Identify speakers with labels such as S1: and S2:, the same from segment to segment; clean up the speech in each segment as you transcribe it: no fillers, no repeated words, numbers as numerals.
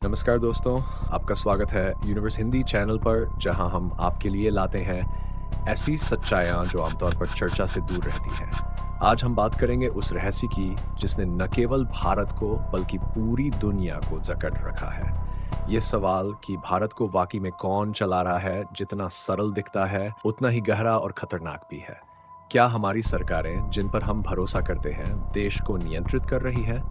S1: नमस्कार दोस्तों, आपका स्वागत है यूनिवर्स हिंदी चैनल पर जहां हम आपके लिए लाते हैं ऐसी सच्चाइयां जो आमतौर पर चर्चा से दूर रहती हैं। आज हम बात करेंगे उस रहस्य की जिसने न केवल भारत को बल्कि पूरी दुनिया को जकड़ रखा है। ये सवाल कि भारत को वाकई में कौन चला रहा है जितना सरल दिखता है उतना ही गहरा और खतरनाक भी है। क्या हमारी सरकारें जिन पर हम भरोसा करते हैं देश को नियंत्रित कर रही हैं,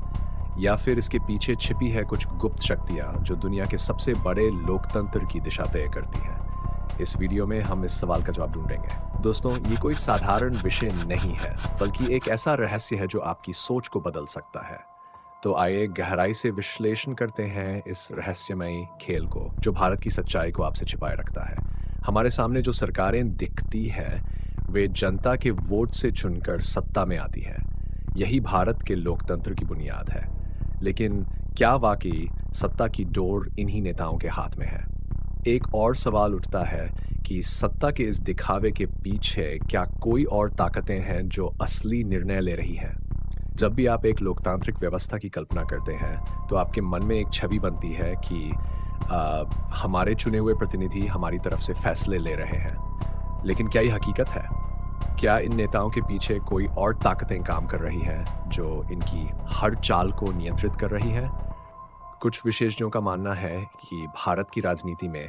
S1: या फिर इसके पीछे छिपी है कुछ गुप्त शक्तियां जो दुनिया के सबसे बड़े लोकतंत्र की दिशा तय करती हैं? इस वीडियो में हम इस सवाल का जवाब ढूंढेंगे। दोस्तों, ये कोई साधारण विषय नहीं है, बल्कि एक ऐसा रहस्य है जो आपकी सोच को बदल सकता है। तो आइए गहराई से विश्लेषण करते हैं इस रहस्यमयी खेल को जो भारत की सच्चाई को आपसे छिपाए रखता है। हमारे सामने जो सरकारें दिखती हैं, वे जनता के वोट से चुनकर सत्ता में आती हैं। यही भारत के लोकतंत्र की बुनियाद है। लेकिन क्या वाकई सत्ता की डोर इन्हीं नेताओं के हाथ में है? एक और सवाल उठता है कि सत्ता के इस दिखावे के पीछे क्या कोई और ताकतें हैं जो असली निर्णय ले रही हैं? जब भी आप एक लोकतांत्रिक व्यवस्था की कल्पना करते हैं तो आपके मन में एक छवि बनती है कि हमारे चुने हुए प्रतिनिधि हमारी तरफ से फैसले ले रहे हैं। लेकिन क्या ये हकीकत है? क्या इन नेताओं के पीछे कोई और ताकतें काम कर रही हैं जो इनकी हर चाल को नियंत्रित कर रही हैं? कुछ विशेषज्ञों का मानना है कि भारत की राजनीति में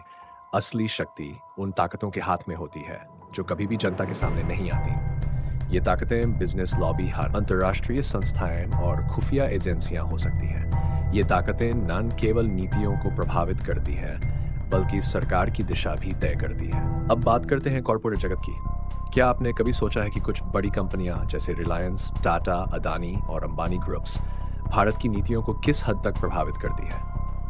S1: असली शक्ति उन ताकतों के हाथ में होती है जो कभी भी जनता के सामने नहीं आती। ये ताकतें बिजनेस लॉबी, अंतर्राष्ट्रीय संस्थाएं और खुफिया एजेंसियां हो सकती हैं। ये ताकतें न केवल नीतियों को प्रभावित करती हैं बल्कि सरकार की दिशा भी तय करती है। अब बात करते हैं कॉरपोरेट जगत की। क्या आपने कभी सोचा है कि कुछ बड़ी कंपनियां जैसे रिलायंस, टाटा, अदानी और अंबानी ग्रुप्स भारत की नीतियों को किस हद तक प्रभावित करती है?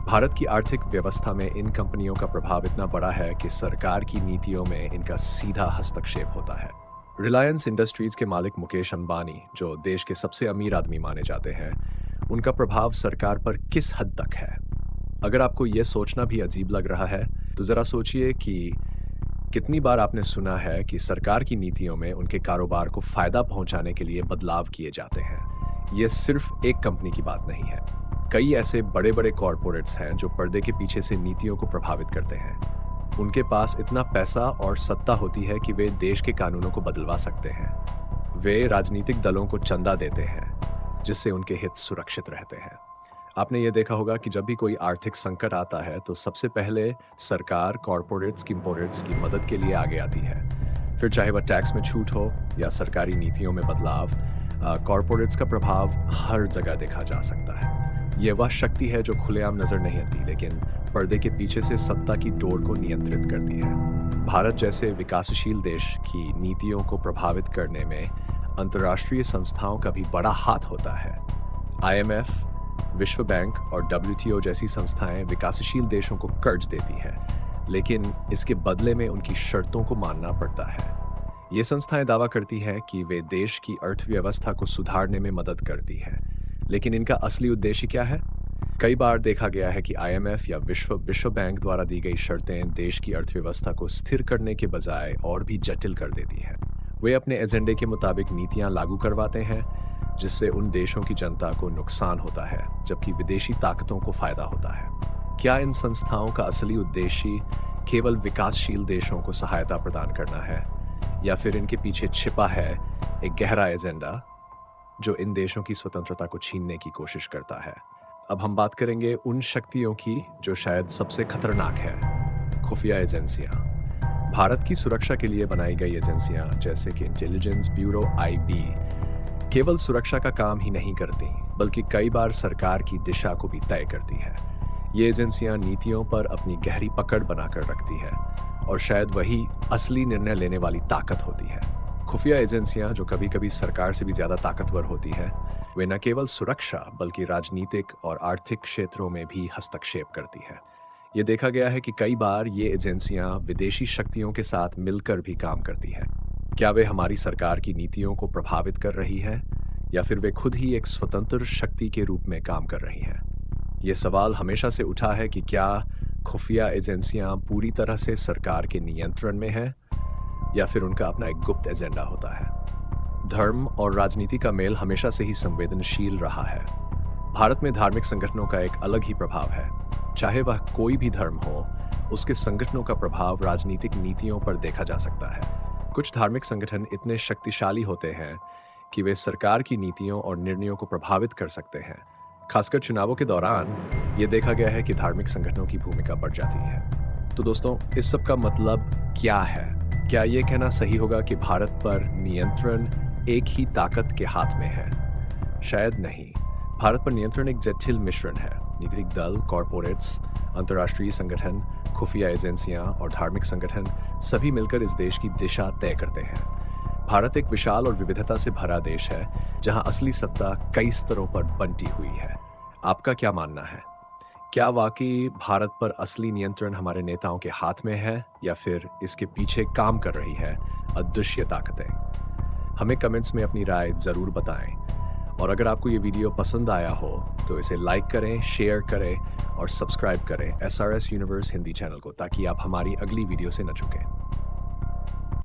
S1: भारत की आर्थिक व्यवस्था में इन कंपनियों का प्रभाव इतना बड़ा है कि सरकार की नीतियों में इनका सीधा हस्तक्षेप होता है। रिलायंस इंडस्ट्रीज के मालिक मुकेश अंबानी, जो देश के सबसे अमीर आदमी माने जाते हैं, उनका प्रभाव सरकार पर किस हद तक है? अगर आपको यह सोचना भी अजीब लग रहा है तो जरा सोचिए कि कितनी बार आपने सुना है कि सरकार की नीतियों में उनके कारोबार को फायदा पहुंचाने के लिए बदलाव किए जाते हैं। यह सिर्फ एक कंपनी की बात नहीं है। कई ऐसे बड़े बड़े कॉरपोरेट्स हैं जो पर्दे के पीछे से नीतियों को प्रभावित करते हैं। उनके पास इतना पैसा और सत्ता होती है कि वे देश के कानूनों को बदलवा सकते हैं। वे राजनीतिक दलों को चंदा देते हैं जिससे उनके हित सुरक्षित रहते हैं। आपने ये देखा होगा कि जब भी कोई आर्थिक संकट आता है तो सबसे पहले सरकार कॉरपोरेट्स की मदद के लिए आगे आती है। फिर चाहे वह टैक्स में छूट हो या सरकारी नीतियों में बदलाव, कॉरपोरेट्स का प्रभाव हर जगह देखा जा सकता है। यह वह शक्ति है जो खुलेआम नजर नहीं आती लेकिन पर्दे के पीछे से सत्ता की डोर को नियंत्रित करती है। भारत जैसे विकासशील देश की नीतियों को प्रभावित करने में अंतर्राष्ट्रीय संस्थाओं का भी बड़ा हाथ होता है। IMF, विश्व बैंक और WTO जैसी संस्थाएं विकासशील देशों को कर्ज देती हैं, लेकिन इसके बदले में उनकी शर्तों को मानना पड़ता है। ये संस्थाएं दावा करती हैं कि वे देश की अर्थव्यवस्था को सुधारने में मदद करती हैं, लेकिन इनका असली उद्देश्य क्या है? कई बार देखा गया है कि IMF या विश्व बैंक द्वारा दी गई शर्तें देश की अर्थव्यवस्था को स्थिर करने के बजाय और भी जटिल कर देती हैं। वे अपने एजेंडे के मुताबिक नीतियां लागू करवाते हैं जिससे उन देशों की जनता को नुकसान होता है जबकि विदेशी ताकतों को फायदा होता है। क्या इन संस्थाओं का असली उद्देश्य केवल विकासशील देशों को सहायता प्रदान करना है, या फिर इनके पीछे छिपा है एक गहरा एजेंडा जो इन देशों की स्वतंत्रता को छीनने की कोशिश करता है? अब हम बात करेंगे उन शक्तियों की जो शायद सबसे खतरनाक है, खुफिया एजेंसियां। भारत की सुरक्षा के लिए बनाई गई एजेंसियां जैसे कि इंटेलिजेंस ब्यूरो IB केवल सुरक्षा का काम ही नहीं करती बल्कि कई बार सरकार की दिशा को भी तय करती है। ये एजेंसियां नीतियों पर अपनी गहरी पकड़ बनाकर रखती हैं और शायद वही असली निर्णय लेने वाली ताकत होती है। खुफिया एजेंसियां जो कभी कभी सरकार से भी ज्यादा ताकतवर होती हैं, वे न केवल सुरक्षा बल्कि राजनीतिक और आर्थिक क्षेत्रों में भी हस्तक्षेप करती है। ये देखा गया है कि कई बार ये एजेंसियां विदेशी शक्तियों के साथ मिलकर भी काम करती है। क्या वे हमारी सरकार की नीतियों को प्रभावित कर रही है, या फिर वे खुद ही एक स्वतंत्र शक्ति के रूप में काम कर रही हैं? ये सवाल हमेशा से उठा है कि क्या खुफिया एजेंसियां पूरी तरह से सरकार के नियंत्रण में हैं, या फिर उनका अपना एक गुप्त एजेंडा होता है? धर्म और राजनीति का मेल हमेशा से ही संवेदनशील रहा है। भारत में धार्मिक संगठनों का एक अलग ही प्रभाव है। चाहे वह कोई भी धर्म हो, उसके संगठनों का प्रभाव राजनीतिक नीतियों पर देखा जा सकता है। कुछ धार्मिक संगठन इतने शक्तिशाली होते हैं कि वे सरकार की नीतियों और निर्णयों को प्रभावित कर सकते हैं। खासकर चुनावों के दौरान ये देखा गया है कि धार्मिक संगठनों की भूमिका बढ़ जाती है। तो दोस्तों, इस सब का मतलब क्या है? क्या ये कहना सही होगा कि भारत पर नियंत्रण एक ही ताकत के हाथ में है? शायद नहीं। भारत पर नियंत्रण एक जटिल मिश्रण है। नीतिक दल, कॉरपोरेट्स, अंतर्राष्ट्रीय संगठन, खुफिया एजेंसियां और धार्मिक संगठन सभी मिलकर इस देश की दिशा तय करते हैं। भारत एक विशाल और विविधता से भरा देश है, जहां असली सत्ता कई स्तरों पर बंटी हुई है। आपका क्या मानना है? क्या वाकई भारत पर असली नियंत्रण हमारे नेताओं के हाथ में है, या फिर इसके पीछे काम कर रही है अदृश्य ताकतें? हमें कमेंट्स में अपनी राय जरूर बताएं। और अगर आपको ये वीडियो पसंद आया हो तो इसे लाइक करें, शेयर करें और सब्सक्राइब करें SRS यूनिवर्स हिंदी चैनल को, ताकि आप हमारी अगली वीडियो से न चूकें।